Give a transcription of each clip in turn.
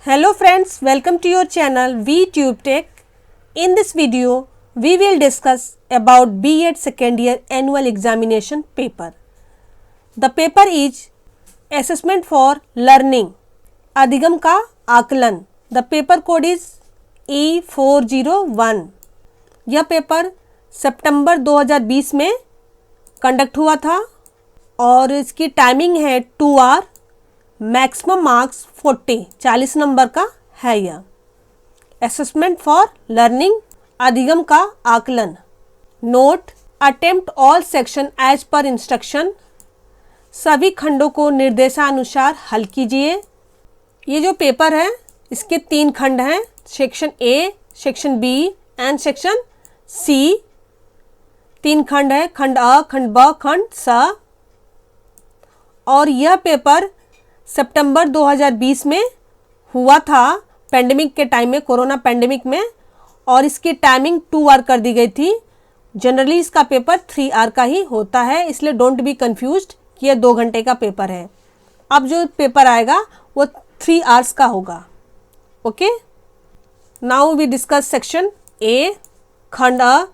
Hello friends, welcome to your channel VTube Tech. In this video, we will discuss about B.Ed second year annual examination paper. The paper is Assessment for Learning, अधिगम का आकलन. The paper code is E401. यह paper सितंबर 2020 में conduct हुआ था और इसकी timing है 2 आवर. मैक्सिमम मार्क्स 40 नंबर का है. यह असेसमेंट फॉर लर्निंग, अधिगम का आकलन. Note: attempt all section as per instruction. सभी खंडों को निर्देशानुसार हल कीजिए. ये जो पेपर है इसके 3 खंड हैं, section A, section B and section C. 3 खंड है, खंड अ, खंड ब, खंड स. और यह पेपर सितंबर 2020 में हुआ था, पेंडेमिक के टाइम में, कोरोना पेंडेमिक में. और इसकी टाइमिंग 2 आवर कर दी गई थी. जनरली इसका पेपर 3 आवर का ही होता है, इसलिए डोंट बी कंफ्यूज्ड कि यह 2 घंटे का पेपर है. अब जो पेपर आएगा वो 3 आवर्स का होगा. Okay, now we discuss section A, खंड अ,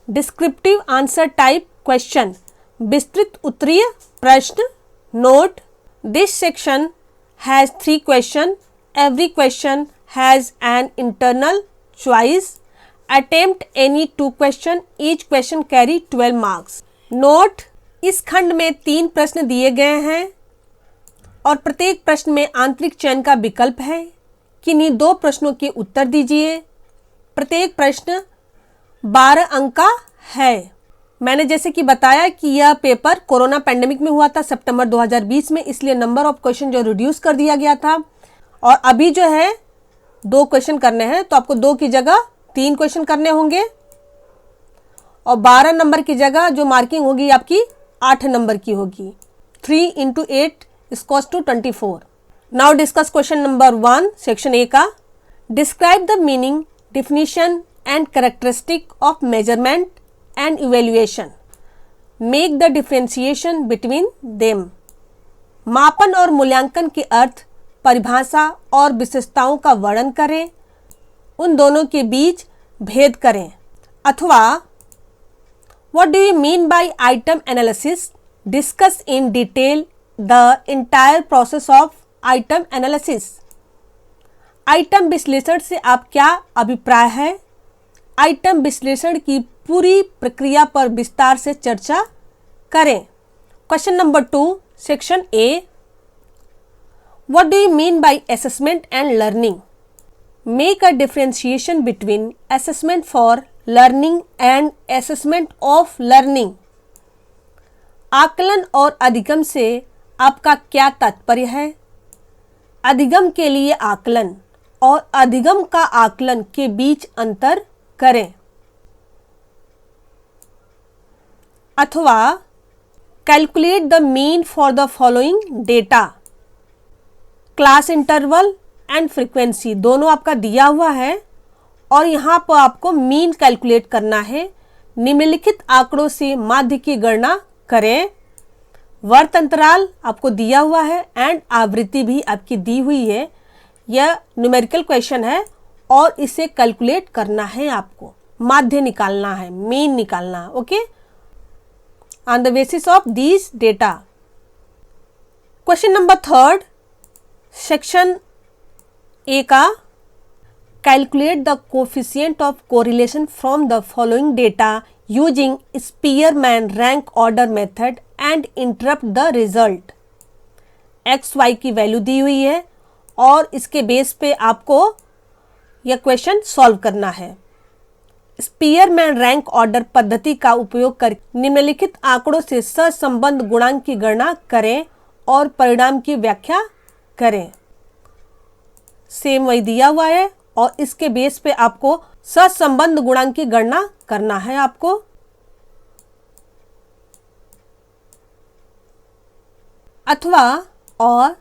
डिस्क्रिप्टिव आंसर टाइप क्वेश्चन, विस्तृत उत्तरीय प्रश्न. Note: this section has 3 questions. Every question has an internal choice. Attempt any 2 questions. Each question carry 12 marks. Note: इस खंड में 3 प्रश्न दिए गए हैं और प्रत्येक प्रश्न में आंतरिक चयन का विकल्प है. किन्हीं 2 प्रश्नों के उत्तर दीजिए. प्रत्येक प्रश्न 12 अंक का है. मैंने जैसे कि बताया कि यह पेपर कोरोना पेंडेमिक में हुआ था सितंबर 2020 में, इसलिए नंबर ऑफ क्वेश्चन जो रिड्यूस कर दिया गया था. और अभी जो है 2 क्वेश्चन करने हैं, तो आपको 2 की जगह 3 क्वेश्चन करने होंगे. और 12 नंबर की जगह जो मार्किंग होगी आपकी 8 नंबर की होगी. 3 × 8 equals to 24. Now discuss question number 1, section A का. Describe the meaning, definition and characteristic of measurement and evaluation. Make the differentiation between them. मापन और मूल्यांकन के अर्थ, परिभाषा और विशेषताओं का वर्णन करें. उन दोनों के बीच भेद करें. अथवा What do you mean by item analysis? Discuss in detail the entire process of item analysis. Item विश्लेषण से आप क्या अभिप्राय है? आइटम विश्लेषण की पूरी प्रक्रिया पर विस्तार से चर्चा करें. Question number 2, section A. What do you mean by assessment and learning? Make a differentiation between assessment for learning and assessment of learning. आकलन और अधिगम से आपका क्या तात्पर्य है? अधिगम के लिए आकलन और अधिगम का आकलन के बीच अंतर करें. अथवा calculate the mean for the following data. Class interval and frequency दोनों आपका दिया हुआ है और यहाँ पर आपको मीन कैलकुलेट करना है. निम्नलिखित आंकड़ों से माध्य की गणना करें. वर्त अंतराल आपको दिया हुआ है एंड आवृत्ति भी आपकी दी हुई है. यह न्यूमेरिकल क्वेश्चन है और इसे कैलकुलेट करना है. आपको माध्य निकालना है, मीन निकालना है. Okay, on the basis of these data. Question number 3, section A का. Calculate the coefficient of correlation from the following data using Spearman rank order method and interrupt the result. x y की value दी हुई है और इसके base पे आपको यह question solve करना है. स्पीयरमैन रैंक ऑर्डर पद्धति का उपयोग कर निम्नलिखित आंकड़ों से सहसंबंध गुणांक की गणना करें और परिणाम की व्याख्या करें. सेम वही दिया हुआ है और इसके बेस पे आपको सहसंबंध गुणांक की गणना करना है. आपको अथवा और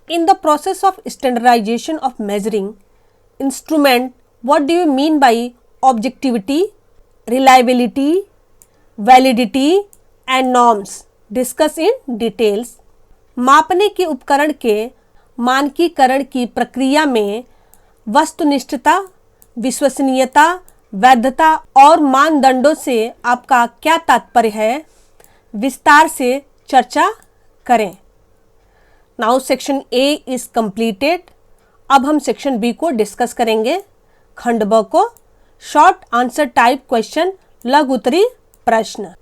in the process of standardization of measuring instrument, what do you mean by objectivity, reliability, validity and norms. Discuss in details. मापने के उपकरण के मानकीकरण की प्रक्रिया में वस्तुनिष्ठता, विश्वसनीयता, वैधता और मानदंडों से आपका क्या तात्पर्य है, विस्तार से चर्चा करें। Now section A is completed. अब हम सेक्शन बी को डिस्कस करेंगे। खंड ब को शॉर्ट आंसर टाइप क्वेश्चन, लघु उत्तरीय प्रश्न।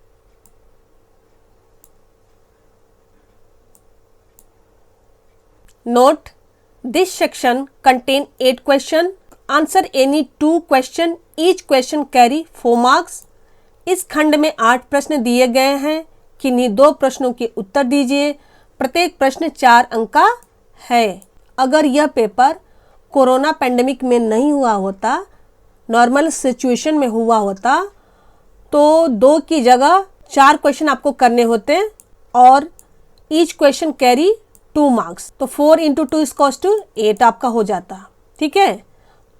Note, this section contain 8 question. Answer any 2 question. Each question carry 4 marks. इस खंड में 8 प्रश्न दिए गए हैं। किन्हीं 2 प्रश्नों के उत्तर दीजिए। प्रत्येक प्रश्न 4 अंक का है। अगर यह पेपर कोरोना पैंडेमिक में नहीं हुआ होता, नॉर्मल सिचुएशन में हुआ होता, तो 2 की जगह 4 क्वेश्चन आपको करने होते और ईच क्वेश्चन कैरी 2 मार्क्स, तो 4 × 2 = 8 आपका हो जाता। ठीक है,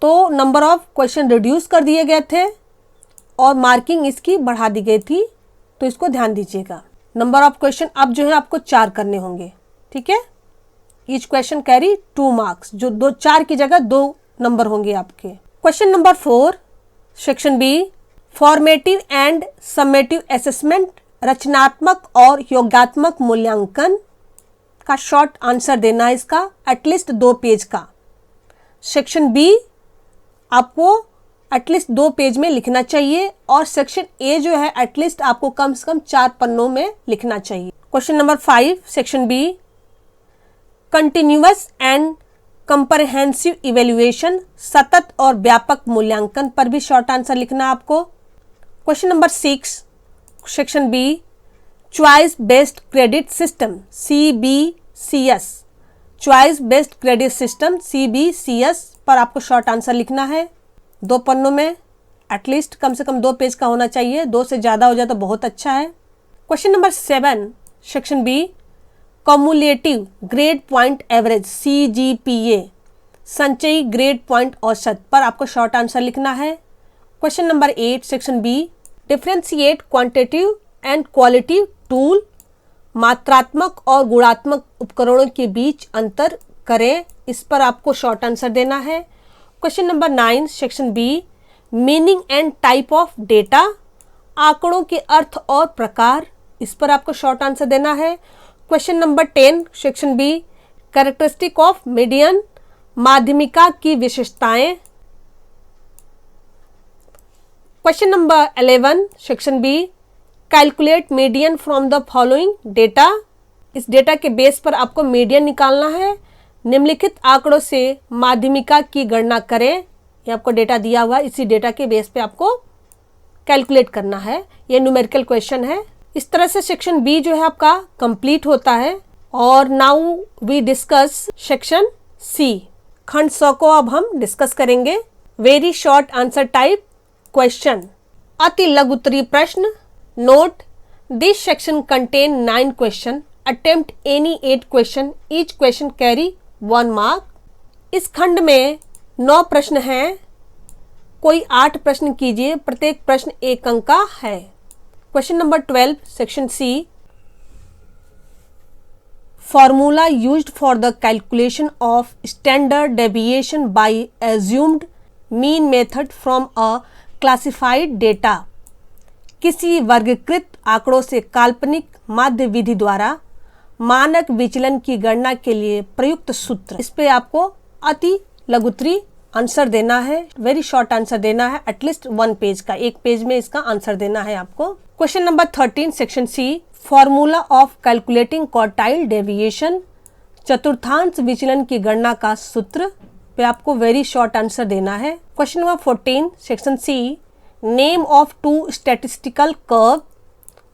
तो नंबर ऑफ क्वेश्चन रिड्यूस कर दिए गए थे और मार्किंग इसकी बढ़ा दी गई थी, तो इसको ध्यान दीजिएगा। नंबर ऑफ क्वेश्चन अब जो है आपको 4 करने होंगे। ठीक है, ईच क्वेश्चन कैरी 2 मार्क्स, जो 4 की जगह 2 नंबर होंगे आपके। Question number 4 section B, formative and summative assessment, रचनात्मक और योगात्मक मूल्यांकन का शॉर्ट आंसर देना है इसका, एटलीस्ट 2 पेज का। सेक्शन बी आपको एटलीस्ट 2 पेज में लिखना चाहिए और सेक्शन ए जो है एटलीस्ट आपको कम से कम 4 पन्नों में लिखना चाहिए। Question number 5 section B, continuous and comprehensive evaluation, सतत और व्यापक मूल्यांकन पर भी शॉर्ट आंसर लिखना आपको। Question number 6 section B, choice based credit system CBCS, choice based credit system CBCS पर आपको शॉर्ट आंसर लिखना है 2 पन्नों में, एटलीस्ट कम से कम 2 पेज का होना चाहिए। 2 से ज़्यादा हो जाए तो बहुत अच्छा है। Question number 7 section B, cumulative grade point average CGPA, संचयी ग्रेड पॉइंट औसत पर आपको शॉर्ट आंसर लिखना है। Question number 8 section B, differentiate quantitative and qualitative tool, मात्रात्मक और गुणात्मक उपकरणों के बीच अंतर करें, इस पर आपको शॉर्ट आंसर देना है। Question number 9 section B, meaning and type of data, आंकड़ों के अर्थ और प्रकार, इस पर आपको शॉर्ट आंसर देना है। Question number 10 section B, characteristic of median, माध्यमिका की विशेषताएं। Question number 11 section B, calculate median from the following data, इस डेटा के बेस पर आपको मीडियन निकालना है। निम्नलिखित आंकड़ों से माध्यमिका की गणना करें, ये आपको डेटा दिया हुआ है, इसी डेटा के बेस पे आपको कैलकुलेट करना है। ये न्यूमेरिकल क्वेश्चन है। इस तरह से सेक्शन बी जो है आपका कंप्लीट होता है। और now we discuss section C, खंड 100 को अब हम डिस्कस करेंगे। Very short answer type question, अति लघु उत्तरीय प्रश्न। Note, this section contain 9 question, attempt any 8 question, each question carry 1 mark. इस खंड में 9 प्रश्न हैं, कोई 8 प्रश्न कीजिए, प्रत्येक प्रश्न 1 अंक का है। Question number 12 section C, formula used for the calculation of standard deviation by assumed mean method from a classified data, किसी वर्गीकृत आंकड़ों से काल्पनिक माध्य विधि द्वारा मानक विचलन की गणना के लिए प्रयुक्त सूत्र, इस पे आपको अति लघु उत्तरीय आंसर देना है। वेरी शॉर्ट आंसर देना है, एटलीस्ट 1 पेज का, 1 पेज में इसका आंसर देना है आपको। Question number 13 section C, formula of calculating quartile deviation, चतुर्थांश विचलन की गणना का सूत्र पे आपको वेरी शॉर्ट आंसर देना है। Question number 14 section C, name of 2 statistical curve,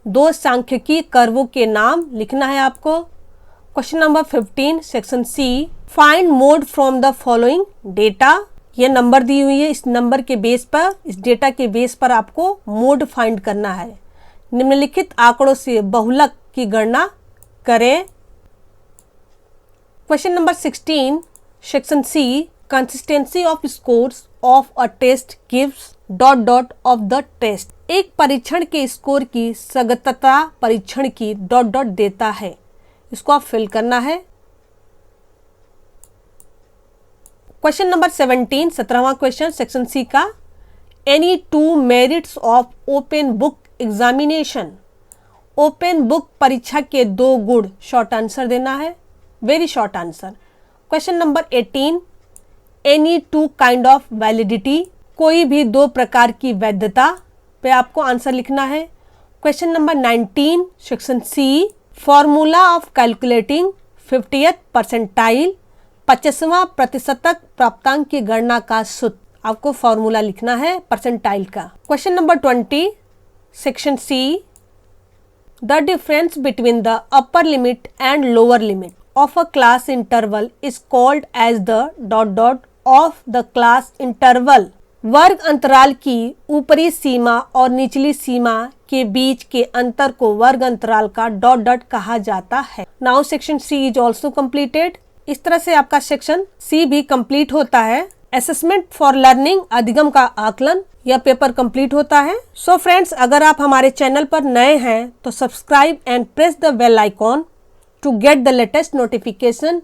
2 सांख्यिकी कर्वों के नाम लिखना है आपको। Question number 15 section C, find mode from the following data, ये नंबर दी हुई है, इस नंबर के बेस पर, इस डेटा के बेस पर आपको मोड फाइंड करना है। निम्नलिखित आंकड़ों से बहुलक की गणना करें। Question number 16 section C, consistency of scores of a test gives ... of the test, एक परीक्षण के स्कोर की सगतता परीक्षण की ... देता है, इसको आप फिल करना है। क्वेश्चन नंबर 17, 17वां क्वेश्चन सेक्शन सी का, any two merits of open book examination. Open book परीक्षा के 2 गुण, शॉर्ट आंसर देना है, very short answer. Question number 18, any two kind of validity, कोई भी 2 प्रकार की वैधता पे आपको आंसर लिखना है। Question number 19 section C, formula of calculating 50th percentile, 25वां प्रतिशतक प्राप्तांक की गणना का सूत्र, आपको फॉर्मूला लिखना है परसेंटाइल का। Question number 20 section C, the difference between the upper limit and lower limit of a class interval is called as the dot dot of the class interval. वर्ग अंतराल की ऊपरी सीमा और निचली सीमा के बीच के अंतर को वर्ग अंतराल का डॉट डॉट कहा जाता है। Now section C is also completed. इस तरह से आपका सेक्शन सी भी कंप्लीट होता है। असेसमेंट फॉर लर्निंग, अधिगम का आकलन, यह पेपर कंप्लीट होता है। सो फ्रेंड्स, अगर आप हमारे चैनल पर नए हैं तो subscribe and press the bell icon to get the latest notification.